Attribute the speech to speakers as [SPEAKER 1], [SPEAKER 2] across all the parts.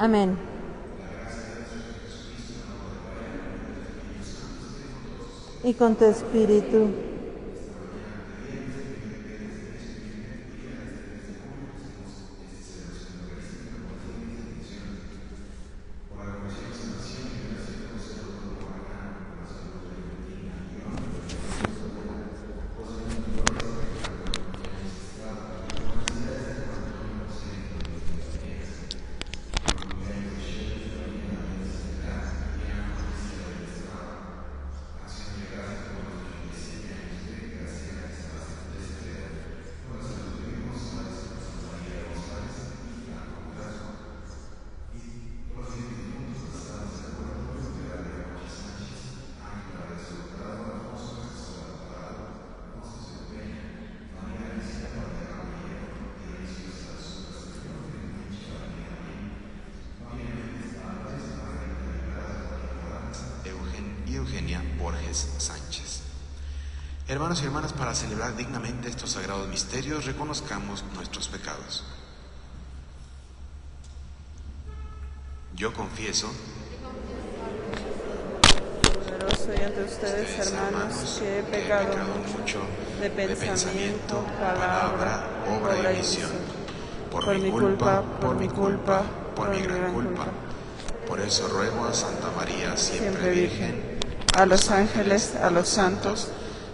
[SPEAKER 1] Amén. Y con tu espíritu.
[SPEAKER 2] Eugenia Borges Sánchez. Hermanos y hermanas, para celebrar dignamente estos sagrados misterios, reconozcamos nuestros pecados. Yo confieso
[SPEAKER 3] y ante ustedes, hermanos, que he pecado mucho de pensamiento, palabra, obra y omisión. Por mi culpa, por mi gran culpa.
[SPEAKER 2] Por eso ruego a Santa María, siempre Virgen,
[SPEAKER 3] a los ángeles, a los santos,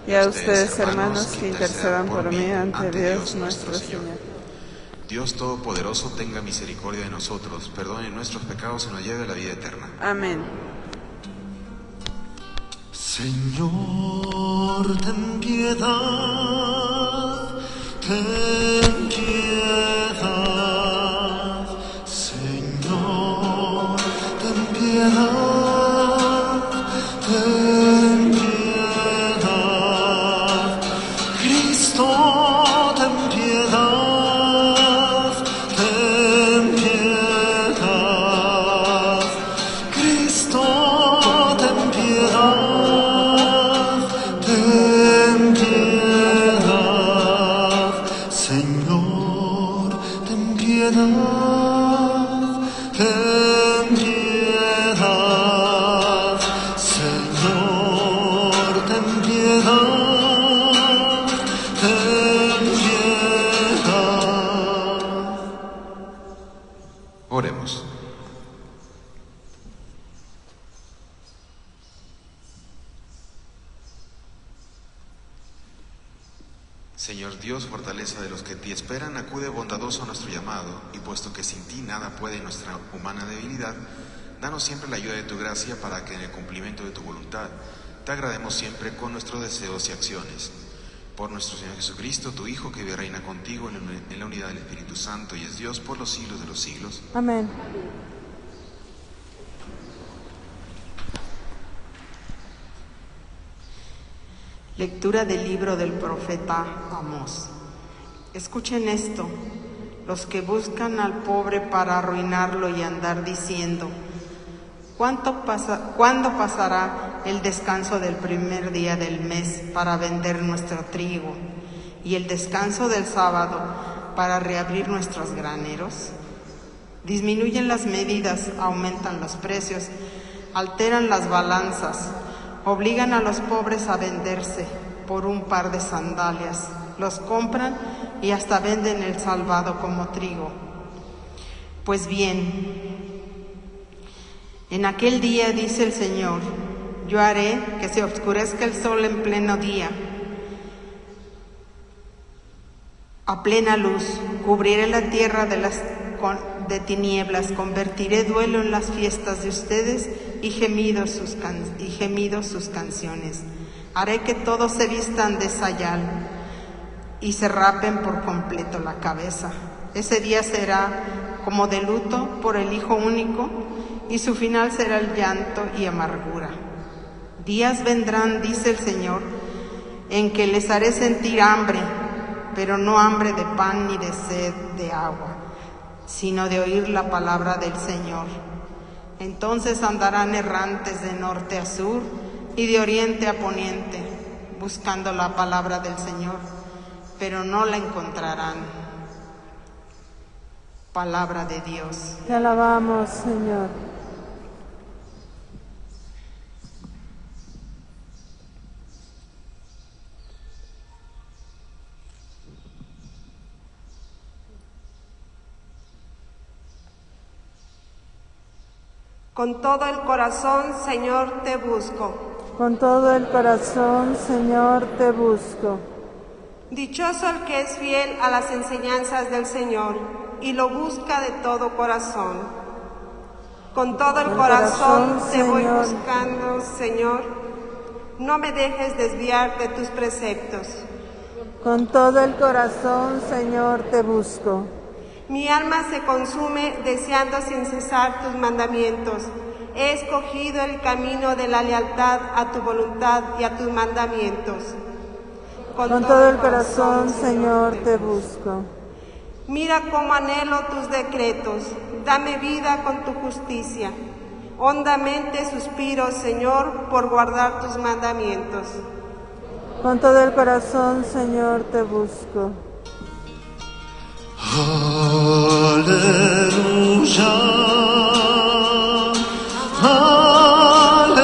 [SPEAKER 3] y a ustedes, hermanos, que intercedan por mí ante Dios nuestro Señor.
[SPEAKER 2] Dios Todopoderoso tenga misericordia de nosotros, perdone nuestros pecados y nos lleve a la vida eterna.
[SPEAKER 3] Amén.
[SPEAKER 4] Señor, ten piedad, ten piedad. Señor, ten piedad, ten piedad. Cristo, ten piedad, ten piedad. Cristo, ten piedad. Ten piedad, Señor, ten piedad, ten piedad, Señor, ten piedad, ten piedad.
[SPEAKER 2] Oremos. Señor Dios, fortaleza de los que te esperan, acude bondadoso a nuestro llamado, y puesto que sin ti nada puede nuestra humana debilidad, danos siempre la ayuda de tu gracia para que en el cumplimiento de tu voluntad te agrademos siempre con nuestros deseos y acciones. Por nuestro Señor Jesucristo, tu Hijo, que vive y reina contigo en la unidad del Espíritu Santo y es Dios por los siglos de los siglos.
[SPEAKER 1] Amén.
[SPEAKER 5] Lectura del libro del profeta Amós. Escuchen esto, los que buscan al pobre para arruinarlo y andar diciendo: ¿cuándo pasará el descanso del primer día del mes para vender nuestro trigo y el descanso del sábado para reabrir nuestros graneros? Disminuyen las medidas, aumentan los precios, alteran las balanzas, obligan a los pobres a venderse por un par de sandalias, los compran y hasta venden el salvado como trigo. Pues bien, en aquel día, dice el Señor, yo haré que se oscurezca el sol en pleno día, a plena luz, cubriré la tierra de tinieblas, convertiré duelo en las fiestas de ustedes y gemidos sus canciones. Haré que todos se vistan de sayal y se rapen por completo la cabeza. Ese día será como de luto por el hijo único, y su final será el llanto y amargura. Días vendrán, dice el Señor, en que les haré sentir hambre, pero no hambre de pan ni de sed de agua, sino de oír la palabra del Señor. Entonces andarán errantes de norte a sur y de oriente a poniente, buscando la palabra del Señor, pero no la encontrarán. Palabra de Dios.
[SPEAKER 1] Te alabamos, Señor.
[SPEAKER 6] Con todo el corazón, Señor, te busco.
[SPEAKER 1] Con todo el corazón, Señor, te busco.
[SPEAKER 6] Dichoso el que es fiel a las enseñanzas del Señor y lo busca de todo corazón. Con todo el corazón te voy buscando, Señor. No me dejes desviar de tus preceptos.
[SPEAKER 1] Con todo el corazón, Señor, te busco.
[SPEAKER 6] Mi alma se consume deseando sin cesar tus mandamientos. He escogido el camino de la lealtad a tu voluntad y a tus mandamientos.
[SPEAKER 1] Con todo el corazón, Señor, te busco.
[SPEAKER 6] Mira cómo anhelo tus decretos. Dame vida con tu justicia. Hondamente suspiro, Señor, por guardar tus mandamientos.
[SPEAKER 1] Con todo el corazón, Señor, te busco.
[SPEAKER 4] Aleluya, aleluya,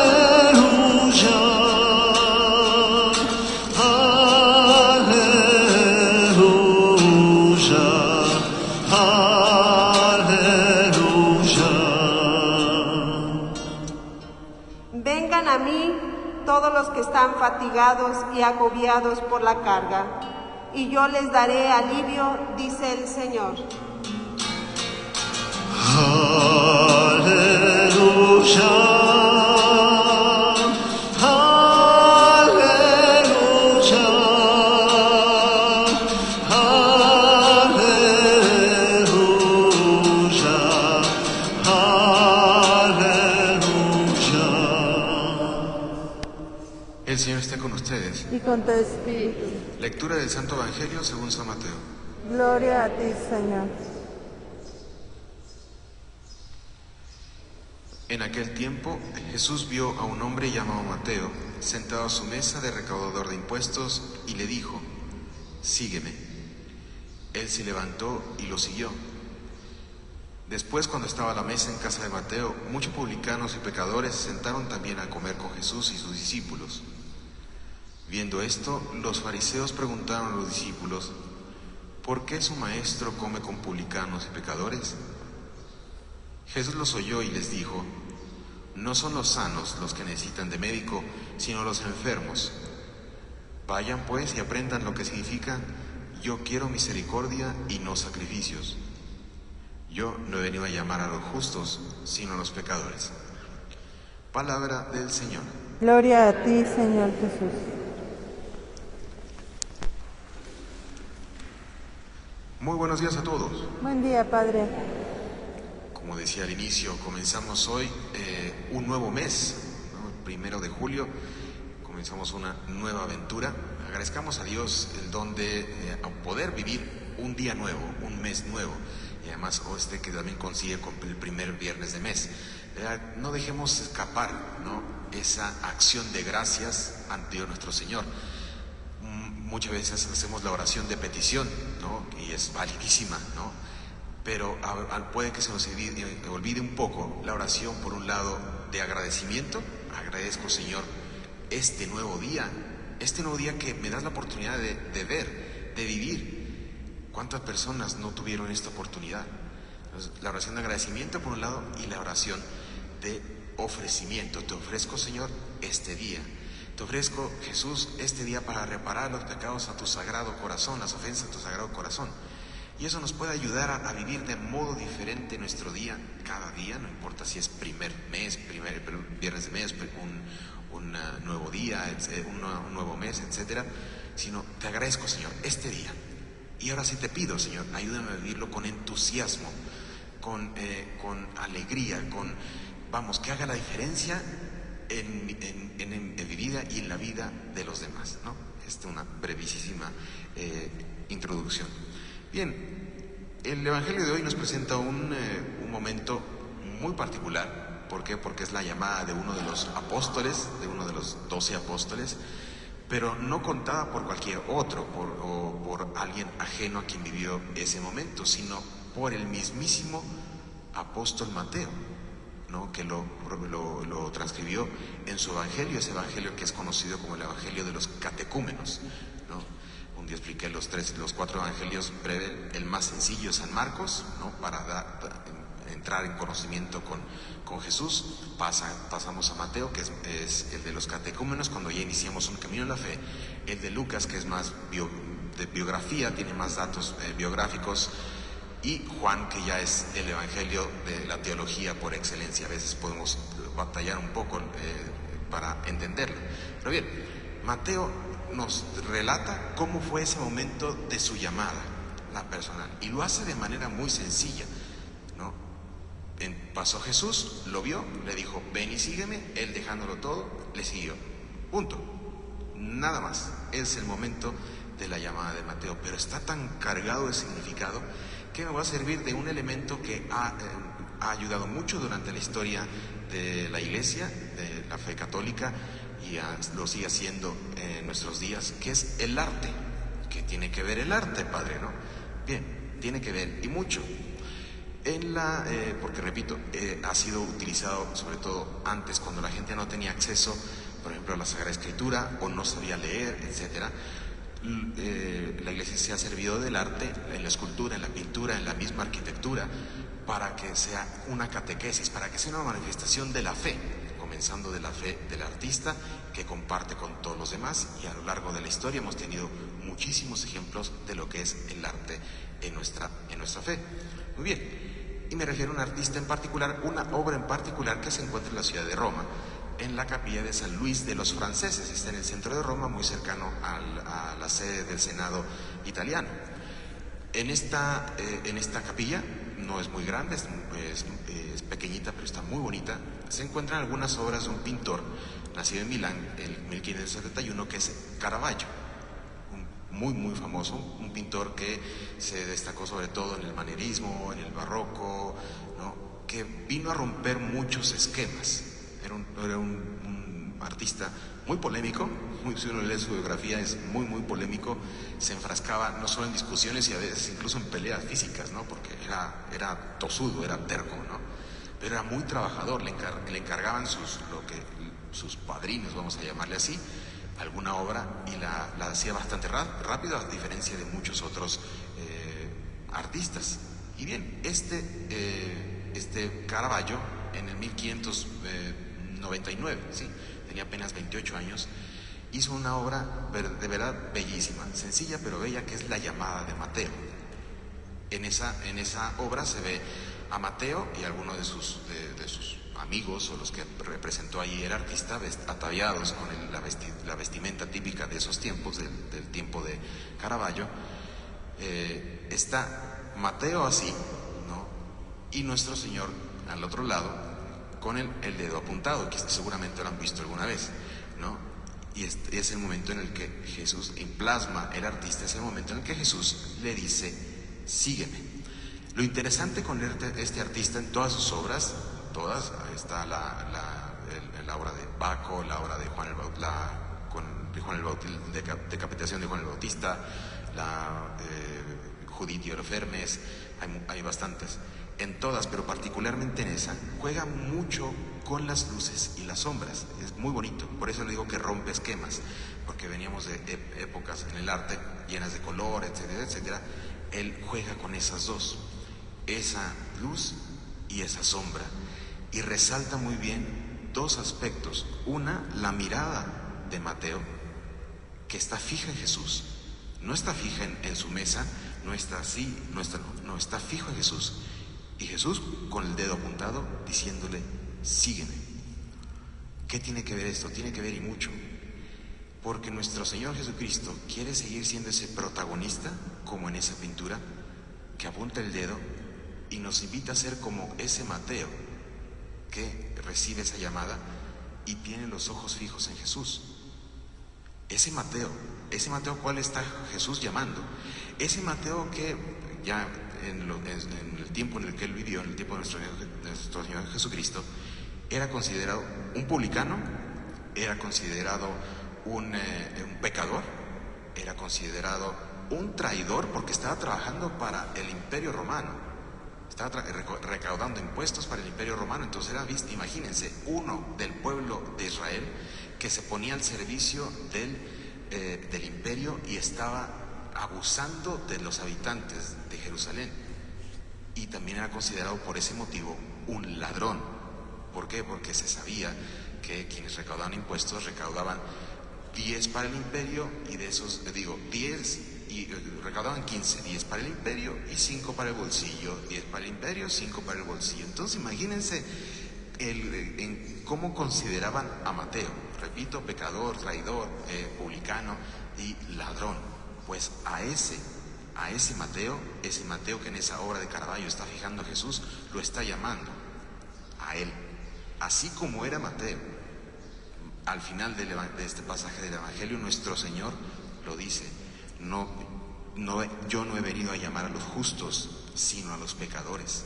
[SPEAKER 4] aleluya, aleluya.
[SPEAKER 6] Vengan a mí todos los que están fatigados y agobiados por la carga, y yo les daré alivio, dice el Señor.
[SPEAKER 4] Aleluya, aleluya, aleluya, aleluya.
[SPEAKER 2] El Señor esté con ustedes.
[SPEAKER 1] Y con tu espíritu.
[SPEAKER 2] Lectura del Santo Evangelio según San Mateo.
[SPEAKER 1] Gloria a ti, Señor.
[SPEAKER 2] En aquel tiempo, Jesús vio a un hombre llamado Mateo, sentado a su mesa de recaudador de impuestos, y le dijo: «Sígueme». Él se levantó y lo siguió. Después, cuando estaba a la mesa en casa de Mateo, muchos publicanos y pecadores se sentaron también a comer con Jesús y sus discípulos. Viendo esto, los fariseos preguntaron a los discípulos: ¿por qué su maestro come con publicanos y pecadores? Jesús los oyó y les dijo: no son los sanos los que necesitan de médico, sino los enfermos. Vayan pues y aprendan lo que significa: yo quiero misericordia y no sacrificios. Yo no he venido a llamar a los justos, sino a los pecadores. Palabra del Señor.
[SPEAKER 1] Gloria a ti, Señor Jesús.
[SPEAKER 2] Muy buenos días a todos.
[SPEAKER 1] Buen día, Padre.
[SPEAKER 2] Como decía al inicio, comenzamos hoy un nuevo mes, ¿no? El 1 de julio, comenzamos una nueva aventura. Agradezcamos a Dios el don de poder vivir un día nuevo, un mes nuevo, y además que también coincide con el primer viernes de mes. No dejemos escapar, ¿no?, esa acción de gracias ante nuestro Señor. Muchas veces hacemos la oración de petición, ¿no?, y es validísima, ¿no?, pero puede que se nos olvide un poco la oración, por un lado, de agradecimiento. Agradezco, Señor, este nuevo día que me das la oportunidad de ver, de vivir. ¿Cuántas personas no tuvieron esta oportunidad? Entonces, la oración de agradecimiento por un lado, y la oración de ofrecimiento. Te ofrezco, Señor, este día. Te ofrezco, Jesús, este día para reparar los pecados a tu sagrado corazón, las ofensas a tu sagrado corazón. Y eso nos puede ayudar a vivir de modo diferente nuestro día, cada día, no importa si es primer viernes de mes, un nuevo día, un nuevo mes, etcétera, sino te agradezco, Señor, este día. Y ahora sí te pido, Señor, ayúdame a vivirlo con entusiasmo, con alegría, que haga la diferencia en mi vida y en la vida de los demás, ¿no? Esta es una brevísima introducción. Bien, el Evangelio de hoy nos presenta un momento muy particular. ¿Por qué? Porque es la llamada de uno de los apóstoles, de uno de los 12 apóstoles, pero no contada por cualquier otro, por alguien ajeno a quien vivió ese momento, sino por el mismísimo apóstol Mateo, ¿no? Que lo transcribió en su evangelio, ese evangelio que es conocido como el evangelio de los catecúmenos, ¿no? Un día expliqué los 4 evangelios breve. El más sencillo es San Marcos, ¿no? Para entrar en conocimiento con Jesús. Pasamos a Mateo, que es el de los catecúmenos, cuando ya iniciamos un camino en la fe. El de Lucas, que es más de biografía, tiene más datos biográficos. Y Juan, que ya es el evangelio de la teología por excelencia. A veces podemos batallar un poco para entenderlo. Pero bien, Mateo nos relata cómo fue ese momento de su llamada, la personal, y lo hace de manera muy sencilla, ¿no? Pasó Jesús, lo vio, le dijo, ven y sígueme. Él, dejándolo todo, le siguió. Punto. Nada más. Es el momento de la llamada de Mateo, pero está tan cargado de significado que me va a servir de un elemento que ha ayudado mucho durante la historia de la Iglesia, de la fe católica, y lo sigue haciendo en nuestros días, que es el arte. ¿Qué tiene que ver el arte, padre, no? Bien, tiene que ver, y mucho. Porque repito, ha sido utilizado sobre todo antes, cuando la gente no tenía acceso, por ejemplo, a la Sagrada Escritura, o no sabía leer, etcétera. La Iglesia se ha servido del arte en la escultura, en la pintura, en la misma arquitectura, para que sea una catequesis, para que sea una manifestación de la fe, comenzando de la fe del artista, que comparte con todos los demás, y a lo largo de la historia hemos tenido muchísimos ejemplos de lo que es el arte en nuestra fe. Muy bien, y me refiero a un artista en particular, una obra en particular que se encuentra en la ciudad de Roma, en la capilla de San Luis de los Franceses. Está en el centro de Roma, muy cercano a la sede del Senado italiano. En esta capilla, no es muy grande, es pequeñita, pero está muy bonita. Se encuentran algunas obras de un pintor nacido en Milán en 1571, que es Caravaggio, muy muy famoso, un pintor que se destacó sobre todo en el manierismo, en el barroco, ¿no? Que vino a romper muchos esquemas. Era un artista muy polémico, si uno lee su biografía es muy muy polémico. Se enfrascaba no solo en discusiones y a veces incluso en peleas físicas, ¿no? Porque era tosudo, era terco, ¿no? Pero era muy trabajador. Le encargaban sus padrinos, vamos a llamarle así, alguna obra, y la hacía bastante rápido, a diferencia de muchos otros artistas. Y bien, este Caravaggio, en el 1599, ¿sí? Tenía apenas 28 años, hizo una obra de verdad bellísima, sencilla pero bella, que es La llamada de Mateo. En esa obra se ve a Mateo y algunos de sus amigos, o los que representó ahí el artista, ataviados con la vestimenta típica de esos tiempos, del tiempo de Caravaggio. Está Mateo así, ¿no? Y nuestro Señor al otro lado, con el dedo apuntado, que seguramente lo han visto alguna vez, ¿no? Y es el momento en el que Jesús, en plasma el artista, es el momento en el que Jesús le dice, sígueme. Lo interesante con este artista, en todas sus obras, está la obra de Baco, la obra de Juan el Bautista, decapitación de Juan el Bautista, la Judith y Holofernes, hay bastantes. En todas, pero particularmente en esa, juega mucho con las luces y las sombras. Es muy bonito, por eso le digo que rompe esquemas, porque veníamos de épocas en el arte llenas de color, etcétera, etcétera. Él juega con esas dos, esa luz y esa sombra, y resalta muy bien dos aspectos. Una, la mirada de Mateo, que está fija en Jesús, no está fija en su mesa, no está así, no está fijo en Jesús. Y Jesús con el dedo apuntado diciéndole, sígueme. ¿Qué tiene que ver esto? Tiene que ver y mucho. Porque nuestro Señor Jesucristo quiere seguir siendo ese protagonista, como en esa pintura, que apunta el dedo y nos invita a ser como ese Mateo, que recibe esa llamada y tiene los ojos fijos en Jesús. Ese Mateo, ¿cuál está Jesús llamando? Ese Mateo que ya en el tiempo en el que él vivió, en el tiempo de nuestro Señor Jesucristo, era considerado un publicano, era considerado un pecador, era considerado un traidor, porque estaba trabajando para el Imperio Romano. estaba recaudando impuestos para el Imperio Romano. Entonces era, imagínense, uno del pueblo de Israel que se ponía al servicio del imperio y estaba abusando de los habitantes de Jerusalén. Y también era considerado por ese motivo un ladrón. ¿Por qué? Porque se sabía que quienes recaudaban impuestos recaudaban 10 para el imperio, y de esos, 10, y recaudaban 15, 10 para el imperio y 5 para el bolsillo, 10 para el imperio, 5 para el bolsillo. Entonces imagínense en cómo consideraban a Mateo. Repito, pecador, traidor, publicano y ladrón. Pues a ese Mateo, ese Mateo que en esa obra de Caravaggio está fijando a Jesús, lo está llamando a él, así como era Mateo. Al final de este pasaje del Evangelio, nuestro Señor lo dice: yo no he venido a llamar a los justos, sino a los pecadores.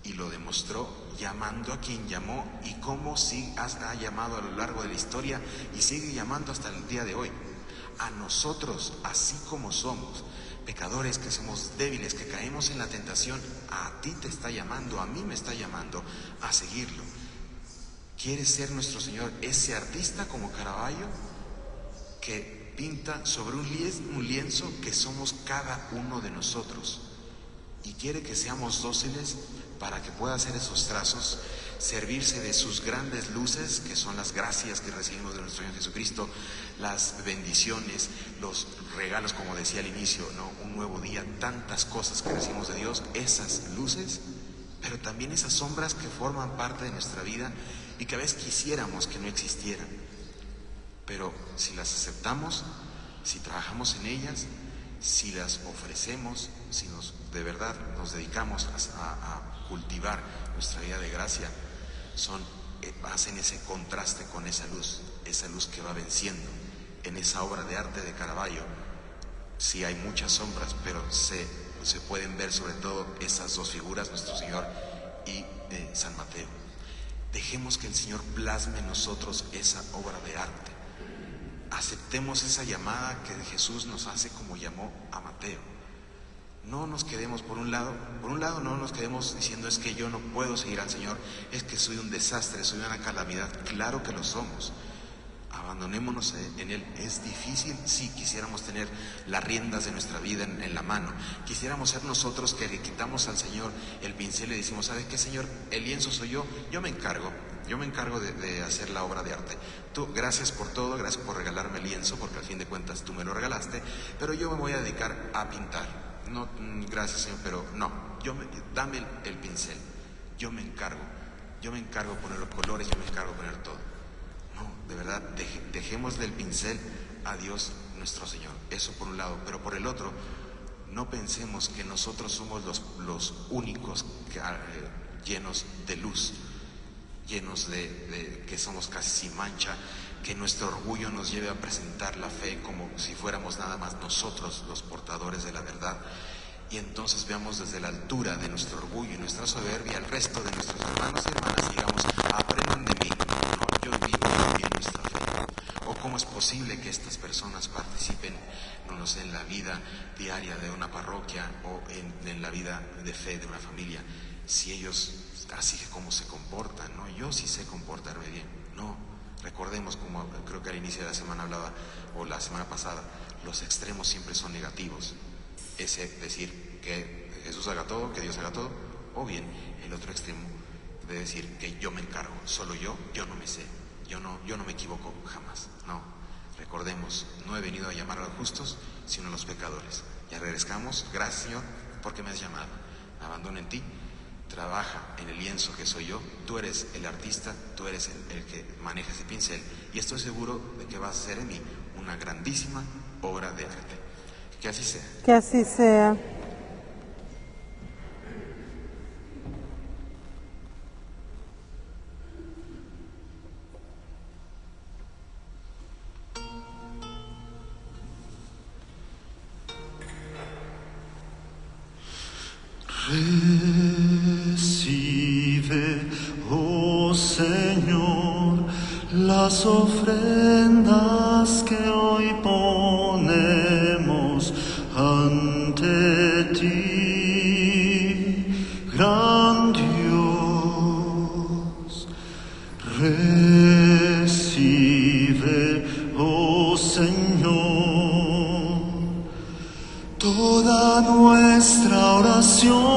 [SPEAKER 2] Y lo demostró llamando a quien llamó, y cómo sí ha llamado a lo largo de la historia y sigue llamando hasta el día de hoy. A nosotros, así como somos pecadores, que somos débiles, que caemos en la tentación, a ti te está llamando, a mí me está llamando a seguirlo. ¿Quiere ser nuestro Señor ese artista como Caravaggio que pinta sobre un lienzo que somos cada uno de nosotros? Y quiere que seamos dóciles para que pueda hacer esos trazos, servirse de sus grandes luces, que son las gracias que recibimos de nuestro Señor Jesucristo, las bendiciones, los regalos, como decía al inicio, ¿no? Un nuevo día, tantas cosas que recibimos de Dios, esas luces, pero también esas sombras que forman parte de nuestra vida y que a veces quisiéramos que no existieran. Pero si las aceptamos, si trabajamos en ellas, si las ofrecemos, si de verdad nos dedicamos a cultivar nuestra vida de gracia, hacen ese contraste con esa luz que va venciendo. En esa obra de arte de Caravaggio sí hay muchas sombras, pero se pueden ver sobre todo esas dos figuras, nuestro Señor y San Mateo. Dejemos que el Señor plasme en nosotros esa obra de arte. Aceptemos esa llamada que Jesús nos hace como llamó a Mateo. No nos quedemos por un lado no nos quedemos diciendo: es que yo no puedo seguir al Señor, es que soy un desastre, soy una calamidad. Claro que lo somos. Abandonémonos en Él. Es difícil, sí, quisiéramos tener las riendas de nuestra vida en la mano. Quisiéramos ser nosotros que le quitamos al Señor el pincel y le decimos: ¿sabes qué, Señor? El lienzo soy yo me encargo de hacer la obra de arte. Tú, gracias por todo, gracias por regalarme el lienzo, porque al fin de cuentas tú me lo regalaste, pero yo me voy a dedicar a pintar. No, gracias, Señor, pero no, dame el pincel, yo me encargo de poner los colores, yo me encargo de poner todo. No, de verdad, dejemos del pincel a Dios nuestro Señor. Eso por un lado, pero por el otro, no pensemos que nosotros somos los únicos llenos de luz, llenos de que somos casi sin mancha, que nuestro orgullo nos lleve a presentar la fe como si fuéramos nada más nosotros los portadores de la verdad. Y entonces veamos desde la altura de nuestro orgullo y nuestra soberbia al resto de nuestros hermanos y hermanas y digamos: aprendan de mí, ¿no? Yo vivo también nuestra fe. O cómo es posible que estas personas participen, no sé, en la vida diaria de una parroquia o en la vida de fe de una familia, si ellos así como se comportan, ¿no? Yo sí sé comportarme bien. No, recordemos, como creo que al inicio de la semana hablaba, o la semana pasada, los extremos siempre son negativos. Ese decir que Jesús haga todo, que Dios haga todo, o bien el otro extremo de decir que yo me encargo, solo yo no me sé, yo no me equivoco jamás. No, recordemos, no he venido a llamar a los justos, sino a los pecadores. Ya regresamos. Gracias, Señor, porque me has llamado. Me abandono en ti. Trabaja en el lienzo que soy yo. Tú eres el artista, tú eres el que maneja ese pincel, y estoy seguro de que vas a hacer en mí una grandísima obra de arte. Que así sea.
[SPEAKER 1] Que así sea.
[SPEAKER 4] Recibe, oh Señor, las ofrendas que hoy ponemos ante ti. oración.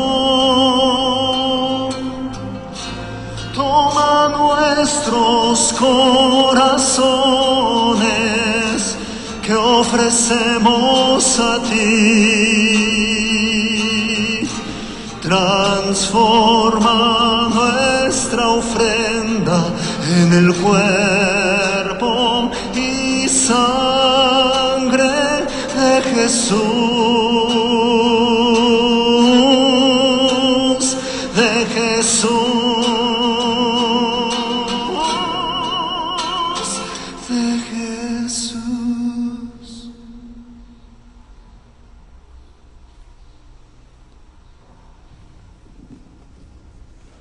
[SPEAKER 4] Toma nuestros corazones que ofrecemos a ti. Transforma nuestra ofrenda en el cuerpo y sangre de Jesús, de Jesús, de Jesús.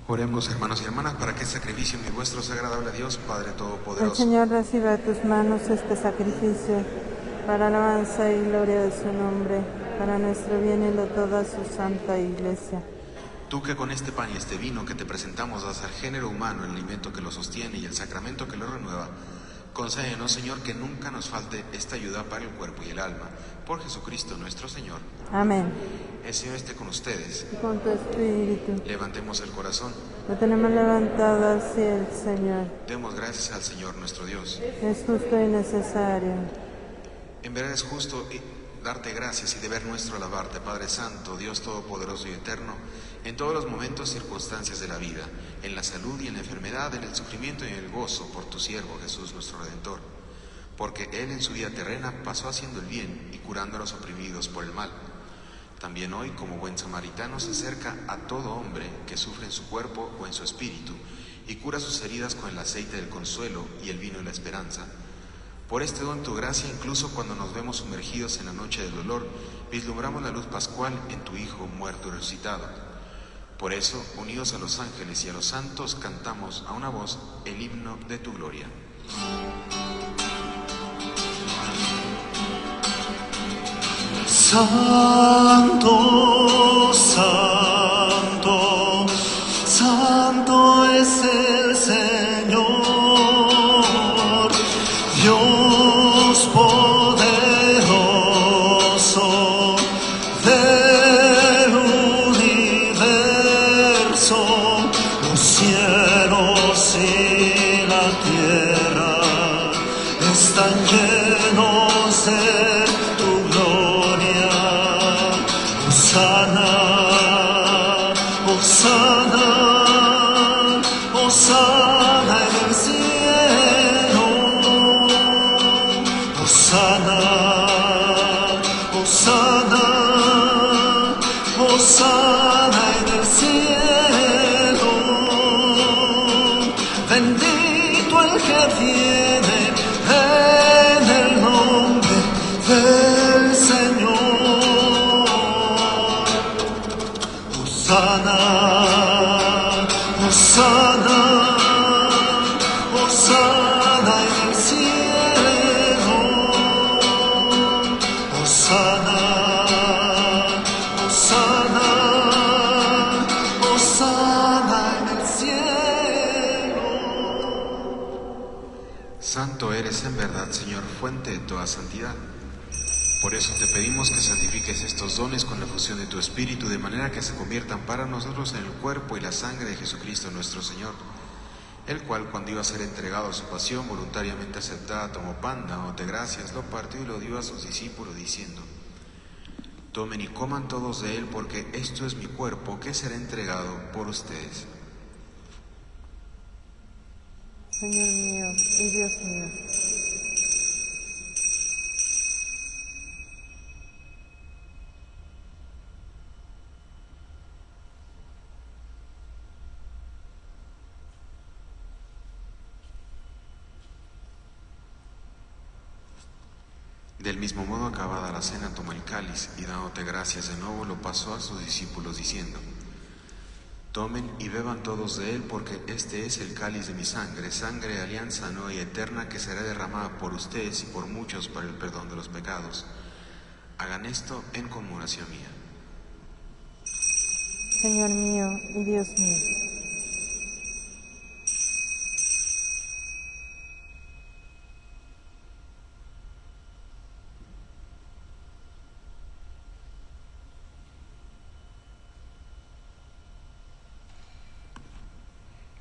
[SPEAKER 2] Oremos, hermanos y hermanas, para que este sacrificio mi vuestro sea agradable a Dios, Padre
[SPEAKER 1] El
[SPEAKER 2] Todopoderoso.
[SPEAKER 1] Señor reciba de tus manos este sacrificio para alabanza y gloria de su nombre, para nuestro bien y de toda su santa iglesia.
[SPEAKER 2] Tú que con este pan y este vino que te presentamos das al género humano el alimento que lo sostiene y el sacramento que lo renueva, concédenos, Señor, que nunca nos falte esta ayuda para el cuerpo y el alma. Por Jesucristo nuestro Señor.
[SPEAKER 1] Amén.
[SPEAKER 2] El Señor esté con ustedes.
[SPEAKER 1] Y con tu espíritu.
[SPEAKER 2] Levantemos el corazón.
[SPEAKER 1] Lo tenemos levantado hacia el Señor.
[SPEAKER 2] Demos gracias al Señor nuestro Dios.
[SPEAKER 1] Es justo y necesario.
[SPEAKER 2] En verdad es justo darte gracias y deber nuestro alabarte, Padre Santo, Dios Todopoderoso y Eterno, en todos los momentos y circunstancias de la vida, en la salud y en la enfermedad, en el sufrimiento y en el gozo, por tu siervo Jesús nuestro Redentor. Porque Él en su vida terrena pasó haciendo el bien y curando a los oprimidos por el mal. También hoy, como buen samaritano, se acerca a todo hombre que sufre en su cuerpo o en su espíritu y cura sus heridas con el aceite del consuelo y el vino de la esperanza. Por este don tu gracia, incluso cuando nos vemos sumergidos en la noche del dolor, vislumbramos la luz pascual en tu Hijo muerto y resucitado. Por eso, unidos a los ángeles y a los santos, cantamos a una voz el himno de tu gloria.
[SPEAKER 4] Santo, santo, santo es el Señor, Dios poderoso del universo. Los cielos y la tierra están llenos de tu gloria. Hosana, Hosana, Hosana en el cielo. Hosana, Hosana, Hosana en el cielo. Bendito el que viene en el nombre del Señor. Hosana, Hosana, Hosana en el cielo. Hosana, Hosana, Hosana en el cielo.
[SPEAKER 2] Santo eres en verdad, Señor, fuente de toda santidad. Por eso te pedimos que santifiques estos dones con la fusión de tu Espíritu, de manera que se conviertan para nosotros en el cuerpo y la sangre de Jesucristo nuestro Señor, el cual, cuando iba a ser entregado a su pasión voluntariamente aceptada, tomó pan, dándote gracias, lo partió y lo dio a sus discípulos, diciendo: tomen y coman todos de él, porque esto es mi cuerpo, que será entregado por ustedes.
[SPEAKER 1] Señor mío y Dios mío.
[SPEAKER 2] Del mismo modo, acabada la cena, tomó el cáliz y dándote gracias de nuevo, lo pasó a sus discípulos, diciendo: tomen y beban todos de él, porque este es el cáliz de mi sangre, sangre de alianza nueva y eterna, que será derramada por ustedes y por muchos para el perdón de los pecados. Hagan esto en conmemoración mía.
[SPEAKER 1] Señor mío y Dios mío.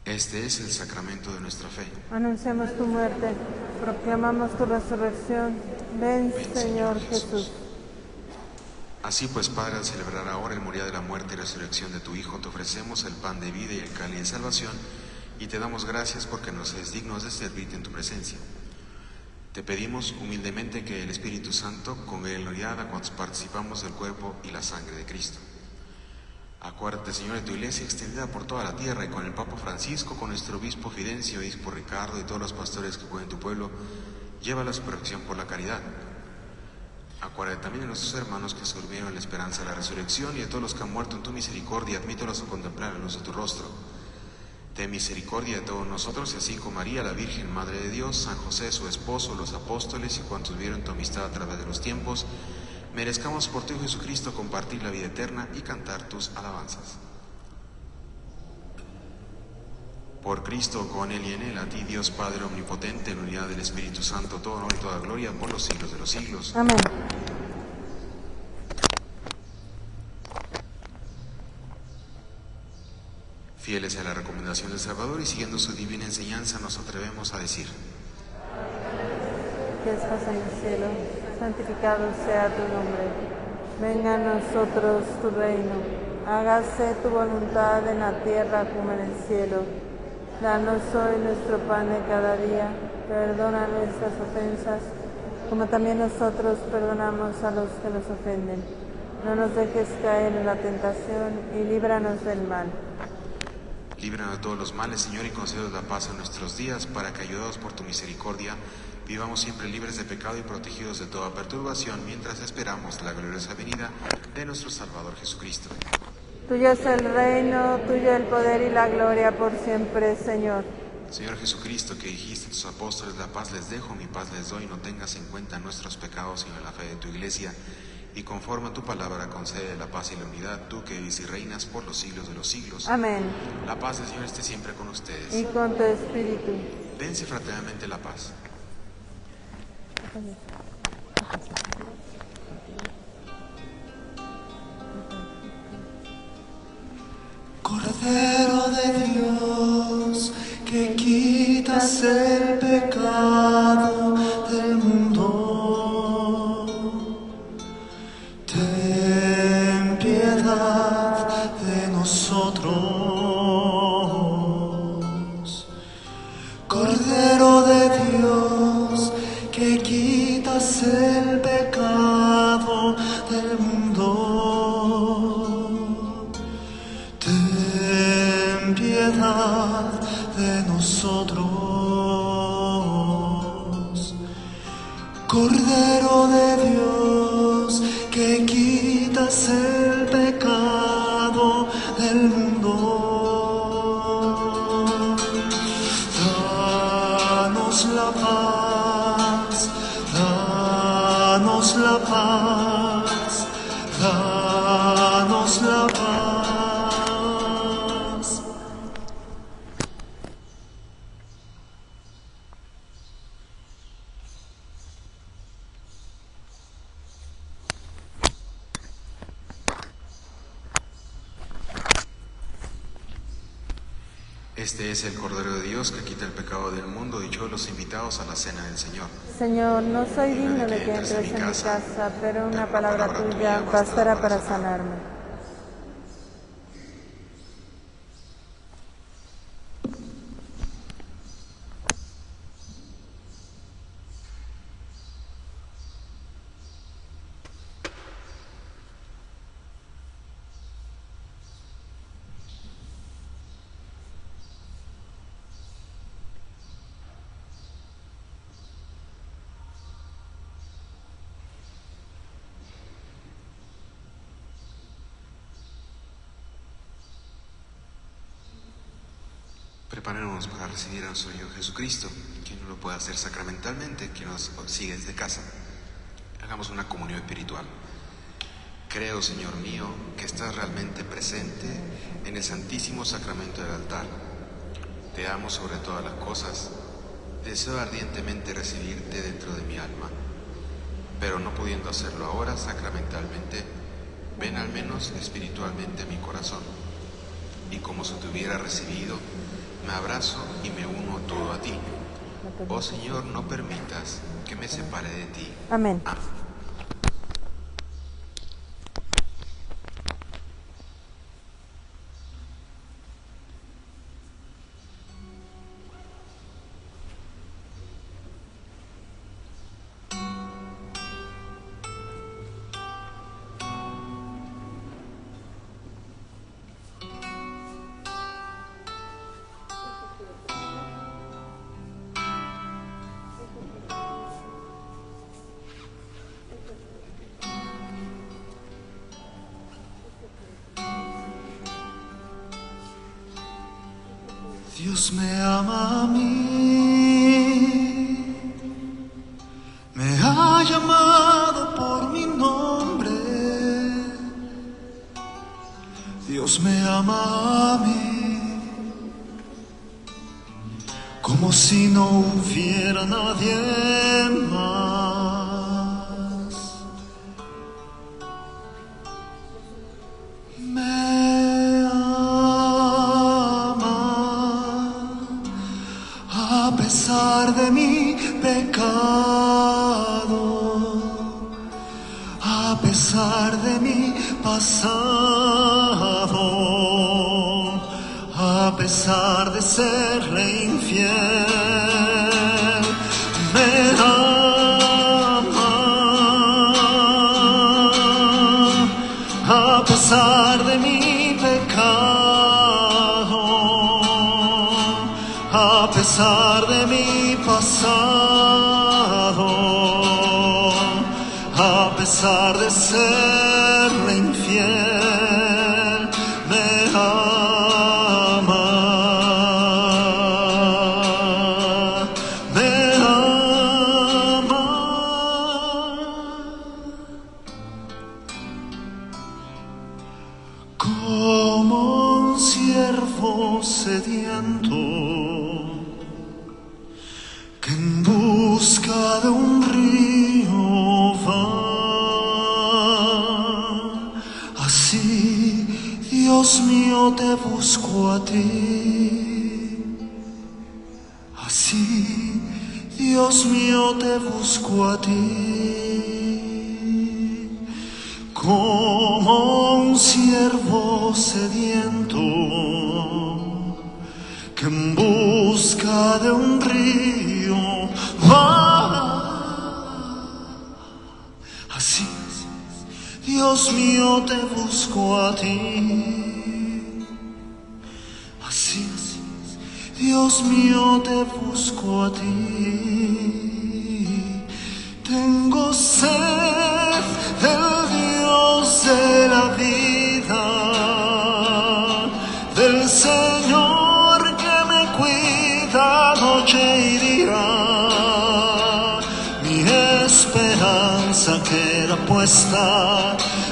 [SPEAKER 2] Este es el sacramento de nuestra fe.
[SPEAKER 1] Anunciamos tu muerte, proclamamos tu resurrección. Ven, Señor Jesús.
[SPEAKER 2] Así pues, Padre, al celebrar ahora el memorial de la muerte y resurrección de tu Hijo, te ofrecemos el pan de vida y el cáliz de salvación, y te damos gracias porque nos es dignos de servirte en tu presencia. Te pedimos humildemente que el Espíritu Santo congregue en gloria cuando participamos del cuerpo y la sangre de Cristo. Acuérdate, Señor, de tu iglesia extendida por toda la tierra, y con el Papa Francisco, con nuestro obispo Fidencio, obispo Ricardo y todos los pastores que cuiden tu pueblo, lleva la perfección por la caridad. Acuérdate también de nuestros hermanos que se durmieron en la esperanza de la resurrección, y de todos los que han muerto en tu misericordia, admítelos a contemplar la luz de tu rostro. Ten misericordia de todos nosotros, y así como María, la Virgen Madre de Dios, San José, su esposo, los apóstoles y cuantos vieron tu amistad a través de los tiempos, merezcamos por tu Hijo Jesucristo compartir la vida eterna y cantar tus alabanzas. Por Cristo, con Él y en Él, a ti, Dios Padre Omnipotente, en unidad del Espíritu Santo, todo honor y toda gloria por los siglos de los siglos.
[SPEAKER 1] Amén.
[SPEAKER 2] Fieles a la recomendación del Salvador y siguiendo su divina enseñanza, nos atrevemos a decir:
[SPEAKER 1] Que estás en el cielo, santificado sea tu nombre. Venga a nosotros tu reino. Hágase tu voluntad en la tierra como en el cielo. Danos hoy nuestro pan de cada día. Perdona nuestras ofensas, como también nosotros perdonamos a los que nos ofenden. No nos dejes caer en la tentación y líbranos del mal.
[SPEAKER 2] Líbranos de todos los males, Señor, y concédenos la paz en nuestros días, para que, ayudados por tu misericordia, vivamos siempre libres de pecado y protegidos de toda perturbación, mientras esperamos la gloriosa venida de nuestro Salvador Jesucristo.
[SPEAKER 1] Tuyo es el reino, tuyo el poder y la gloria por siempre, Señor.
[SPEAKER 2] Señor Jesucristo, que dijiste a tus apóstoles: la paz les dejo, mi paz les doy, no tengas en cuenta nuestros pecados, sino la fe de tu iglesia, y conforme a tu palabra concede la paz y la unidad, tú que vives y reinas por los siglos de los siglos.
[SPEAKER 1] Amén.
[SPEAKER 2] La paz del Señor esté siempre con ustedes.
[SPEAKER 1] Y con tu espíritu.
[SPEAKER 2] Dense fraternalmente la paz.
[SPEAKER 4] Cordero de Dios, que quitas el pecado del mundo, ten piedad de nosotros. Cordero de Dios, que quitas el pecado del mundo, ten piedad de nosotros. Cordero de Dios, que quitas el pecado del mundo, danos la paz, danos la paz, danos la paz.
[SPEAKER 2] Este es el Cordero de Dios que quita el pecado del mundo. Dichosos los invitados a la cena del Señor.
[SPEAKER 1] Señor, no soy digno de que entres en mi casa, pero una palabra tuya bastará para sanarme.
[SPEAKER 2] Preparémonos para recibir a nuestro Señor Jesucristo. Quien no lo pueda hacer sacramentalmente, quien nos sigue desde casa, hagamos una comunión espiritual. Creo, Señor mío, que estás realmente presente en el santísimo sacramento del altar. Te amo sobre todas las cosas. Deseo ardientemente recibirte dentro de mi alma, pero no pudiendo hacerlo ahora sacramentalmente, ven al menos espiritualmente a mi corazón, y como si te hubiera recibido, me abrazo y me uno todo a ti. Oh Señor, no permitas que me separe de ti.
[SPEAKER 1] Amén.
[SPEAKER 4] Dios me ama a mí, me ha llamado por mi nombre. Dios me ama a mí, como si no hubiera nadie más. A pesar de mi pecado, a pesar de mi pasado, a pesar de serle infiel, me ama. A pesar de mi pecado, a pesar de mi pasado, a pesar de serle infiel, me ama, me ama. Como un siervo sediento que en busca de un río va, así, Dios mío, te busco a ti. Así, Dios mío, te busco a ti. Como un siervo sediento que en busca de un río va, así, Dios mío, te busco a ti. Así, Dios mío, te busco a ti. Tengo sed del Dios de la vida, del Señor que me cuida noche y día. Mi esperanza queda puesta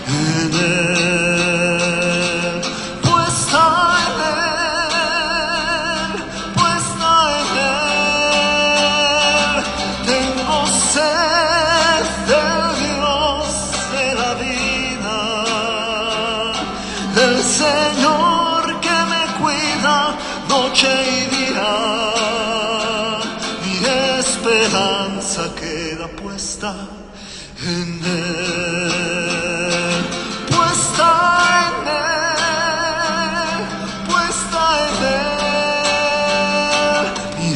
[SPEAKER 4] en Él, puesta en Él, puesta en Él. Tengo sed del Dios de la vida, del Señor que me cuida noche y día. Mi esperanza queda puesta en Él, puesta en Él, puesta en Él. Mi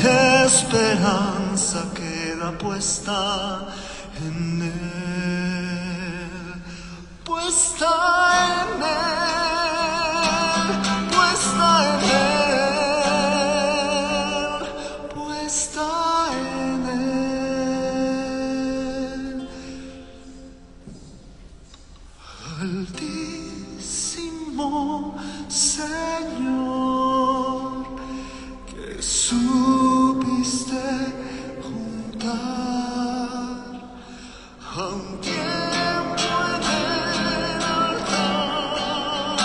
[SPEAKER 4] esperanza queda puesta en Él, puesta en Él, puesta en Él, puesta en Él. Altísimo Señor, que supiste juntar a un tiempo en el altar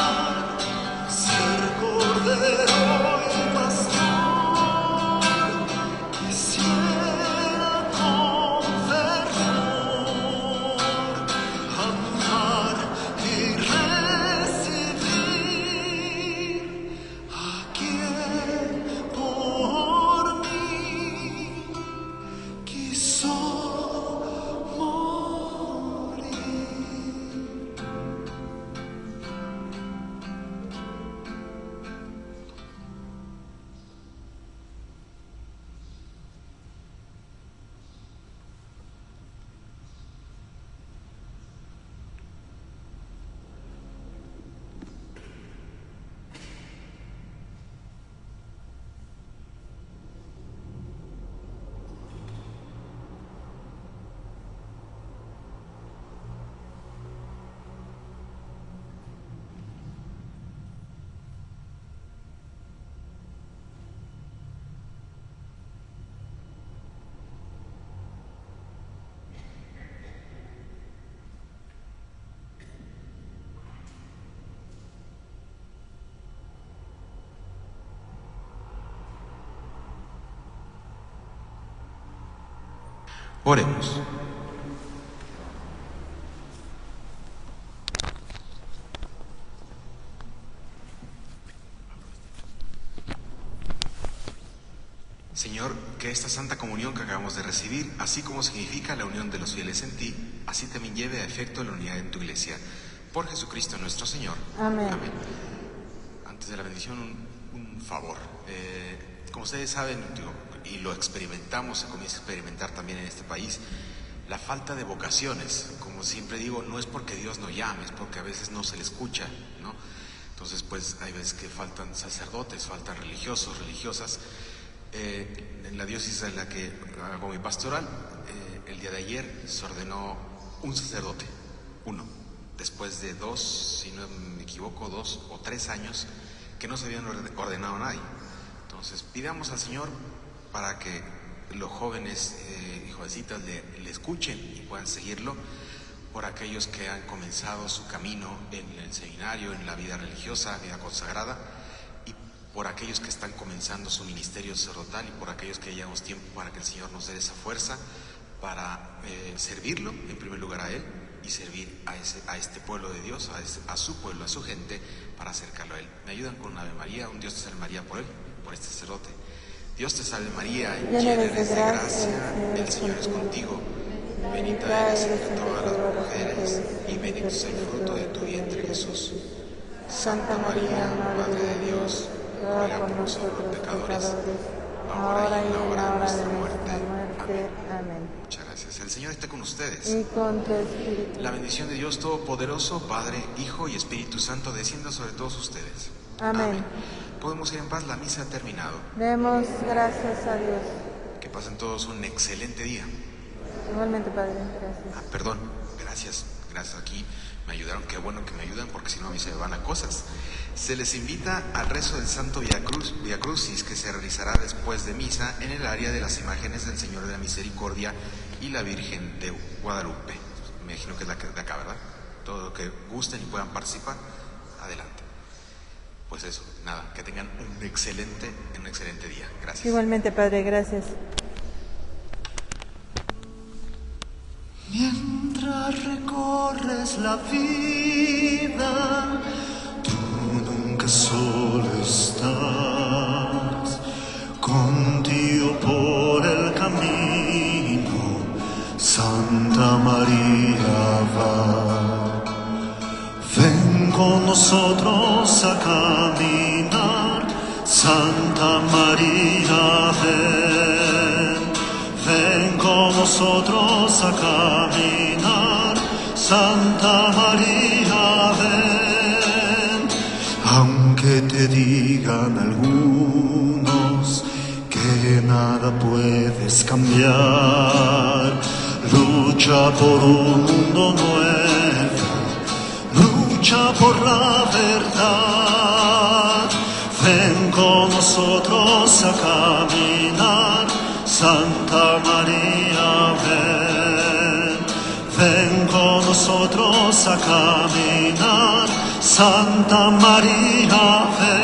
[SPEAKER 2] Oremos. Señor, que esta Santa Comunión que acabamos de recibir, así como significa la unión de los fieles en ti, así también lleve a efecto la unidad en tu Iglesia. Por Jesucristo nuestro Señor.
[SPEAKER 1] Amén.
[SPEAKER 2] Amén. Antes de la bendición, un favor. Como ustedes saben, y lo experimentamos, se comienza a experimentar también en este país, la falta de vocaciones. Como siempre digo, no es porque Dios no llame, es porque a veces no se le escucha, ¿no? Entonces, pues, hay veces que faltan sacerdotes, faltan religiosos, religiosas. En la diócesis en la que hago mi pastoral, el día de ayer se ordenó un sacerdote, uno, después de 2, si no me equivoco, 2 o 3 años que no se habían ordenado a nadie. Entonces pidamos al Señor para que los jóvenes y jovencitas le escuchen y puedan seguirlo, por aquellos que han comenzado su camino en el seminario, en la vida religiosa, vida consagrada, por aquellos que están comenzando su ministerio sacerdotal y por aquellos que llevamos tiempo, para que el Señor nos dé esa fuerza para servirlo, en primer lugar a Él, y servir a este pueblo de Dios, a su pueblo, a su gente, para acercarlo a Él. ¿Me ayudan con una Ave María? Un Dios te salve María por él, por este sacerdote. Dios te salve María, llena eres de gracia, el Señor es contigo. Bendita eres entre todas las mujeres y bendito es el fruto de tu vientre, Jesús. Santa María, Madre de Dios, ruega por nosotros pecadores, ahora y en la hora de nuestra muerte. Amén. Muchas gracias. El Señor esté con ustedes.
[SPEAKER 1] Y con tu espíritu.
[SPEAKER 2] La bendición de Dios Todopoderoso, Padre, Hijo y Espíritu Santo, descienda sobre todos ustedes.
[SPEAKER 1] Amén.
[SPEAKER 2] Podemos ir en paz, la misa ha terminado.
[SPEAKER 1] Demos gracias a Dios.
[SPEAKER 2] Que pasen todos un excelente día.
[SPEAKER 1] Igualmente, Padre, gracias.
[SPEAKER 2] Perdón, gracias aquí. Me ayudaron, qué bueno que me ayudan, porque si no a mí se me van a cosas. Se les invita al rezo del Santo Via Crucis, que se realizará después de misa en el área de las imágenes del Señor de la Misericordia y la Virgen de Guadalupe. Me imagino que es la de acá, ¿verdad? Todo lo que gusten y puedan participar, adelante. Pues eso, nada, que tengan un excelente día. Gracias.
[SPEAKER 1] Igualmente, Padre, gracias.
[SPEAKER 4] Mientras recorres la vida, tú nunca solo estás. Contigo por el camino, Santa María va. Ven con nosotros a caminar, Santa María, ven. Ven con nosotros a caminar, Santa María, ven. Aunque te digan algunos que nada puedes cambiar, lucha por un mundo nuevo, lucha por la verdad. Ven con nosotros a caminar, Santa María, ven. Ven con nosotros a caminar, Santa María, ven.